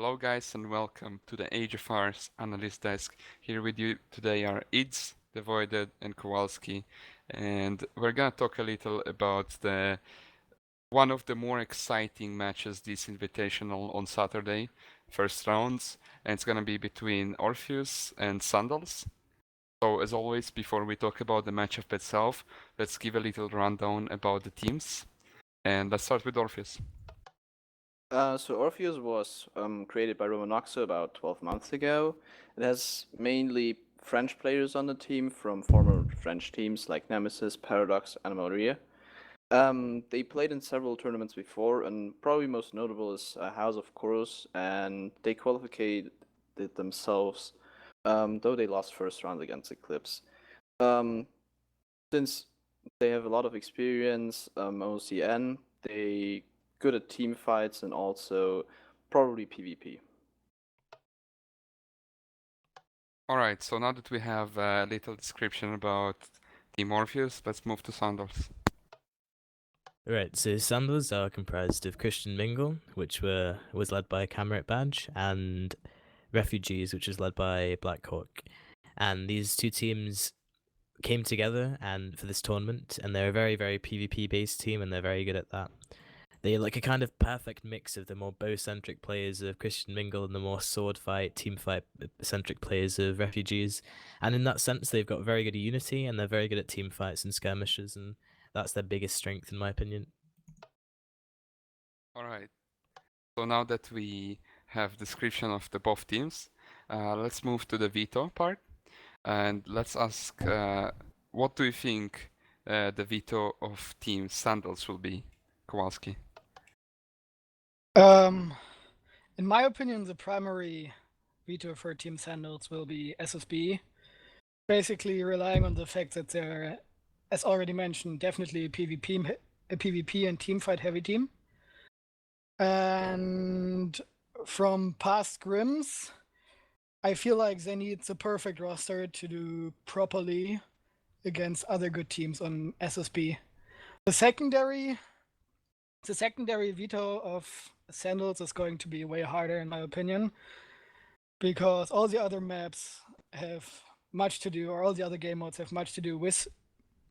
Hello guys and welcome to the Age of Ours Analyst Desk. Here with you today are Ids, Devoided and Kowalski, and we're gonna talk a little about the one of the more exciting matches this invitational on Saturday, first rounds, and it's gonna be between Orpheus and Sandals. So as always, before we talk about the matchup itself, let's give a little rundown about the teams. And let's start with Orpheus. So Orpheus was created by Romanoxo about 12 months ago. It has mainly French players on the team from former French teams like Nemesis, Paradox, and Maria. They played in several tournaments before, and probably most notable is House of Chorus, and they qualified themselves, though they lost first round against Eclipse. Um, since they have a lot of experience, OCN, they good at team fights and also probably PvP. Alright, so now that we have a little description about Team Orpheus, let's move to Sandals. Right, so Sandals are comprised of Christian Mingle, which was led by Cameron Badge, and Refugees, which was led by Blackhawk. And these two teams came together and for this tournament, and they're a very, very PvP based team, and they're very good at that. They're like a kind of perfect mix of the more bow-centric players of Christian Mingle and the more sword fight, team fight centric players of Refugees. And in that sense, they've got very good unity, and they're very good at team fights and skirmishes, and that's their biggest strength, in my opinion. Alright, so now that we have description of the both teams, let's move to the veto part. And let's ask, what do you think the veto of Team Sandals will be, Kowalski? In my opinion, the primary veto for Team Sandals will be SSB, basically relying on the fact that they're, as already mentioned, definitely a PvP and teamfight heavy team. And from past scrims, I feel like they need the perfect roster to do properly against other good teams on SSB. The secondary veto of Sandals is going to be way harder, in my opinion, because all the other maps have much to do, or all the other game modes have much to do with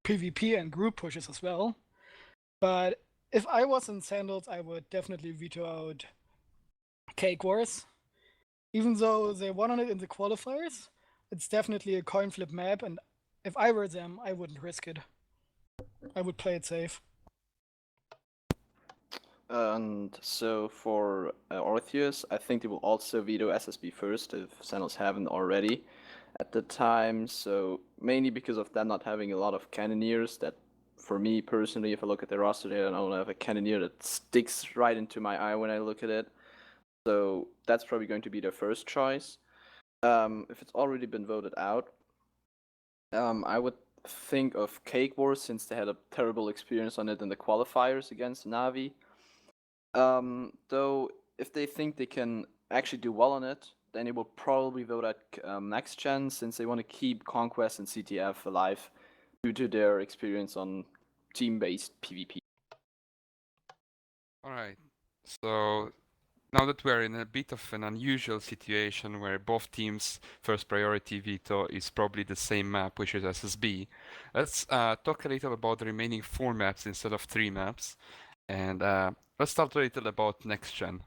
PvP and group pushes as well. But if I was in Sandals, I would definitely veto out Cake Wars. Even though they won on it in the qualifiers, it's definitely a coin flip map, and if I were them, I wouldn't risk it. I would play it safe. And so for Orpheus, I think they will also veto SSB first if Sandals haven't already at the time. So mainly because of them not having a lot of cannoneers. That, for me personally, if I look at their roster, they don't have a cannoneer that sticks right into my eye when I look at it. So that's probably going to be their first choice. If it's already been voted out, I would think of Cake Wars since they had a terrible experience on it in the qualifiers against Navi. Though if they think they can actually do well on it, then they will probably vote at next gen since they want to keep Conquest and CTF alive due to their experience on team-based PvP. Alright, so now that we're in a bit of an unusual situation where both teams' first priority veto is probably the same map, which is SSB, let's talk a little about the remaining 4 maps instead of 3 maps. And let's start a little about next gen.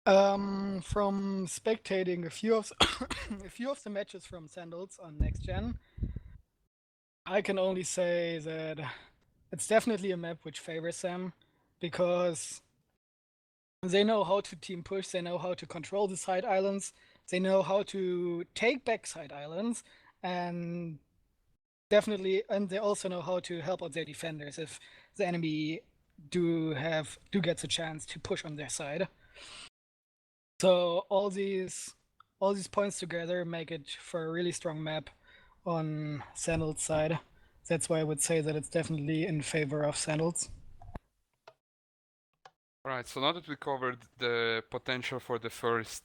From spectating a few of the matches from Sandals on next gen, I can only say that it's definitely a map which favors them because they know how to team push, they know how to control the side islands, they know how to take back side islands, and they also know how to help out their defenders if the enemy do get the chance to push on their side. So all these points together make it for a really strong map on Sandals' side. That's why I would say that it's definitely in favor of Sandals. Alright, so now that we covered the potential for the first,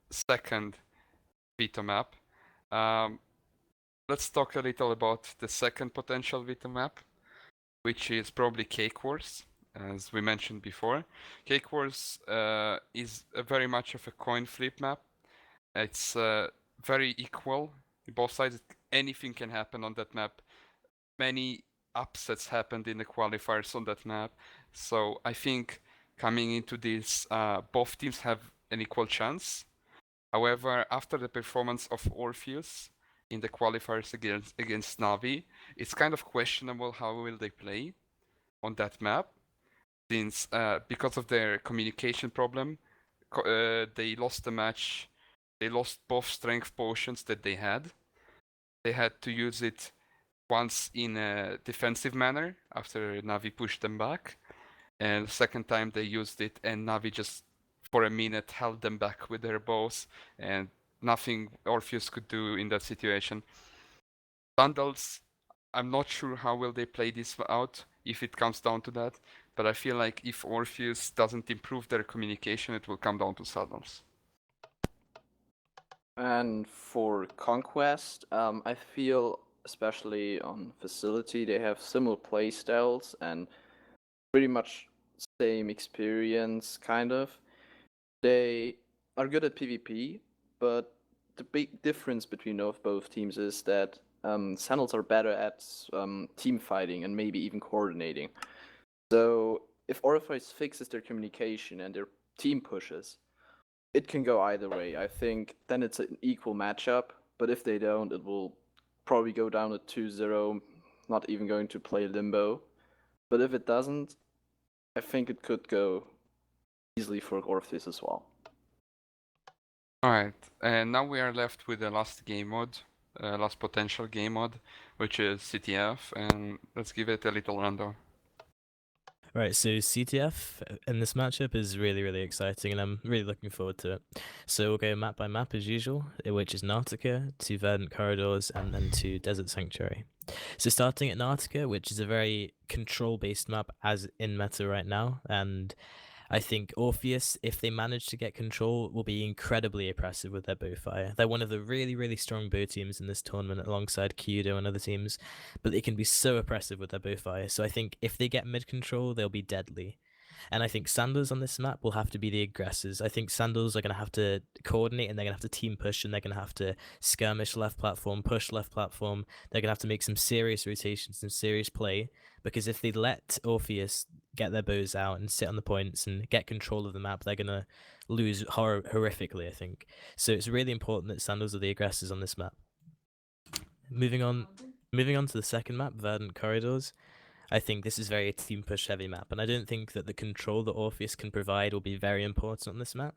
second veto map, let's talk a little about the second potential veto map, which is probably Cake Wars. as we mentioned before. Cake Wars is very much of a coin flip map. It's very equal. Both sides, anything can happen on that map. Many upsets happened in the qualifiers on that map. So I think coming into this, both teams have an equal chance. However, after the performance of Orpheus in the qualifiers against Navi, it's kind of questionable how will they play on that map, since because of their communication problem, they lost the match. They lost both strength potions that they had. They had to use it once in a defensive manner after Navi pushed them back, and the second time they used it, and Navi just for a minute held them back with their bows, and nothing Orpheus could do in that situation. Sandals, I'm not sure how will they play this out if it comes down to that, but I feel like if Orpheus doesn't improve their communication, it will come down to Sandals. And for Conquest, I feel especially on Facility, they have similar play styles and pretty much same experience, kind of. They are good at PvP, but the big difference between both teams is that Sandals are better at team fighting and maybe even coordinating. So if Orpheus fixes their communication and their team pushes, it can go either way. I think then it's an equal matchup, but if they don't, it will probably go down to 2-0, not even going to play Limbo. But if it doesn't, I think it could go easily for Orpheus as well. Alright, and now we are left with the last game mode, last potential game mode, which is CTF, and let's give it a little rundown. Right, so CTF in this matchup is really, really exciting, and I'm really looking forward to it. So we'll go map by map as usual, which is Nautica, to Verdant Corridors, and then to Desert Sanctuary. So starting at Nautica, which is a very control-based map as in meta right now, and I think Orpheus, if they manage to get control, will be incredibly oppressive with their bow fire. They're one of the really, really strong bow teams in this tournament alongside Kyudo and other teams, but they can be so oppressive with their bow fire. So I think if they get mid control, they'll be deadly. And I think Sandals on this map will have to be the aggressors. I think Sandals are going to have to coordinate and they're going to have to team push and they're going to have to skirmish left platform, push left platform. They're going to have to make some serious rotations, some serious play. Because if they let Orpheus get their bows out and sit on the points and get control of the map, they're going to lose horrifically, I think. So it's really important that Sandals are the aggressors on this map. Moving on to the second map, Verdant Corridors. I think this is very a team push heavy map, and I don't think that the control that Orpheus can provide will be very important on this map.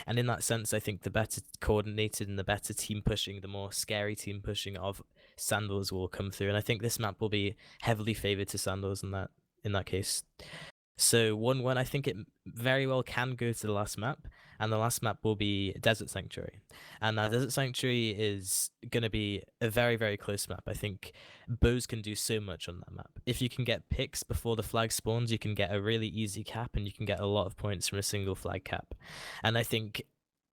And in that sense, I think the better coordinated and the better team pushing, the more scary team pushing of Sandals will come through. And I think this map will be heavily favored to Sandals in that case. So 1-1, I think it very well can go to the last map, and the last map will be Desert Sanctuary. And now Desert Sanctuary is going to be a very, very close map. I think bows can do so much on that map. If you can get picks before the flag spawns, you can get a really easy cap, and you can get a lot of points from a single flag cap. And I think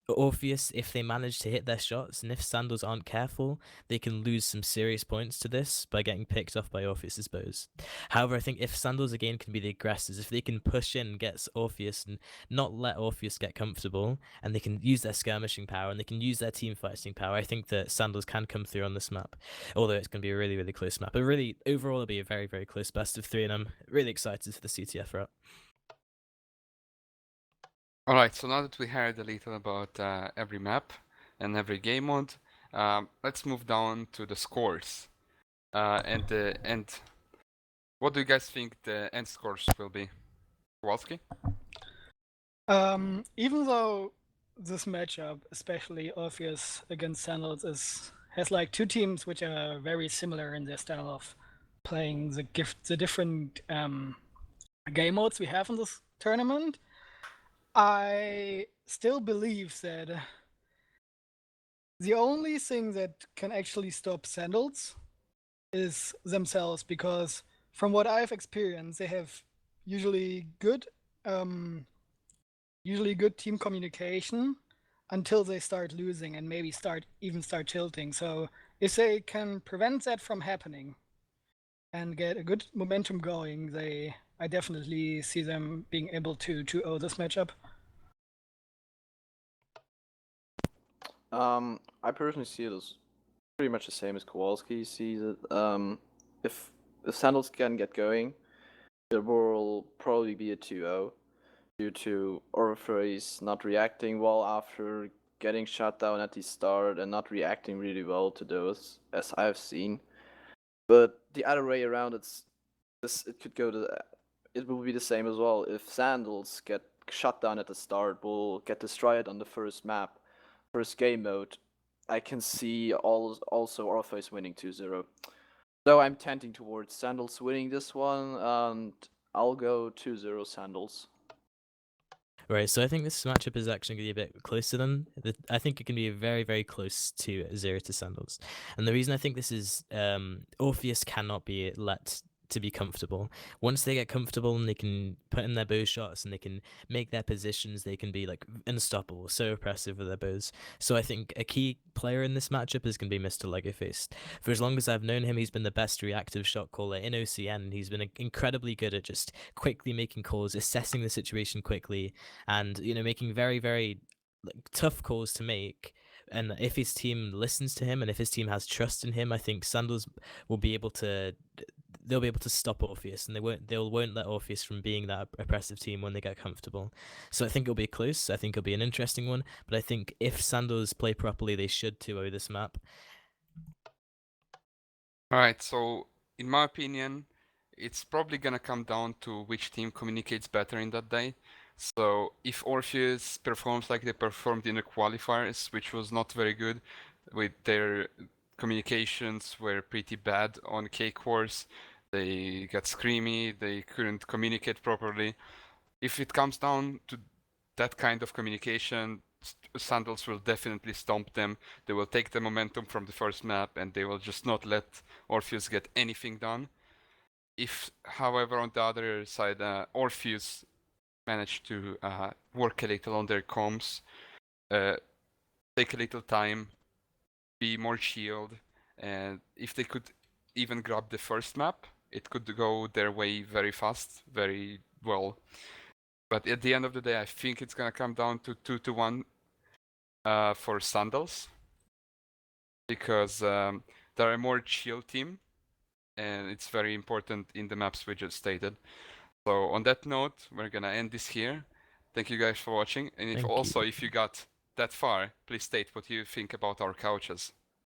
Orpheus, if they manage to hit their shots, and if Sandals aren't careful, they can lose some serious points to this by getting picked off by Orpheus's bows. However, I think if Sandals again can be the aggressors, if they can push in and get Orpheus and not let Orpheus get comfortable, and they can use their skirmishing power and they can use their team fighting power, I think that Sandals can come through on this map. Although it's going to be a really, really close map. But really, overall, it'll be a very, very close best of 3, and I'm really excited for the CTF route. Alright, so now that we heard a little about every map and every game mode, let's move down to the scores. And what do you guys think the end scores will be? Kowalski? Even though this matchup, especially Orpheus against Sandals, has like two teams which are very similar in their style of playing the different game modes we have in this tournament, I still believe that the only thing that can actually stop Sandals is themselves, because from what I've experienced, they have usually good team communication until they start losing and maybe start tilting. So if they can prevent that from happening and get a good momentum going, they I definitely see them being able to 2-0 this matchup. I personally see it as pretty much the same as Kowalski sees it. If Sandals can get going, it will probably be a 2-0 due to Orpheus not reacting well after getting shut down at the start and not reacting really well to those, as I've seen. But the other way around, it could go to it will be the same as well. If Sandals get shut down at the start, will get destroyed on the first map, first game mode, I can see also Orpheus winning 2-0. So I'm tending towards Sandals winning this one, and I'll go 2-0 Sandals. Right, so I think this matchup is actually going to be a bit closer than I think it can be very, very close to 0 to Sandals. And the reason I think this is Orpheus cannot be let to be comfortable. Once they get comfortable and they can put in their bow shots and they can make their positions, they can be like unstoppable, so oppressive with their bows. So I think a key player in this matchup is going to be Mr. Legoface. For as long as I've known him, he's been the best reactive shot caller in OCN. He's been incredibly good at just quickly making calls, assessing the situation quickly, and making very, very tough calls to make. And if his team listens to him and if his team has trust in him, I think Sandals will be able to they'll be able to stop Orpheus, and they won't let Orpheus from being that oppressive team when they get comfortable. So I think it'll be close. I think it'll be an interesting one. But I think if Sandals play properly, they should 2-0 this map. Alright, so in my opinion, it's probably gonna come down to which team communicates better in that day. So if Orpheus performs like they performed in the qualifiers, which was not very good, with their communications were pretty bad on Cake Wars, they got screamy, they couldn't communicate properly. If it comes down to that kind of communication, Sandals will definitely stomp them. They will take the momentum from the first map and they will just not let Orpheus get anything done. If, however, on the other side, Orpheus managed to work a little on their comms, take a little time, be more chilled, and if they could even grab the first map, it could go their way very fast, very well. But at the end of the day, I think it's gonna come down to 2-1 for Sandals, because they're a more chill team, and it's very important in the maps we just stated. So on that note, we're gonna end this here. Thank you guys for watching, and if Thank also you. if you got that far, please state what you think about our couches.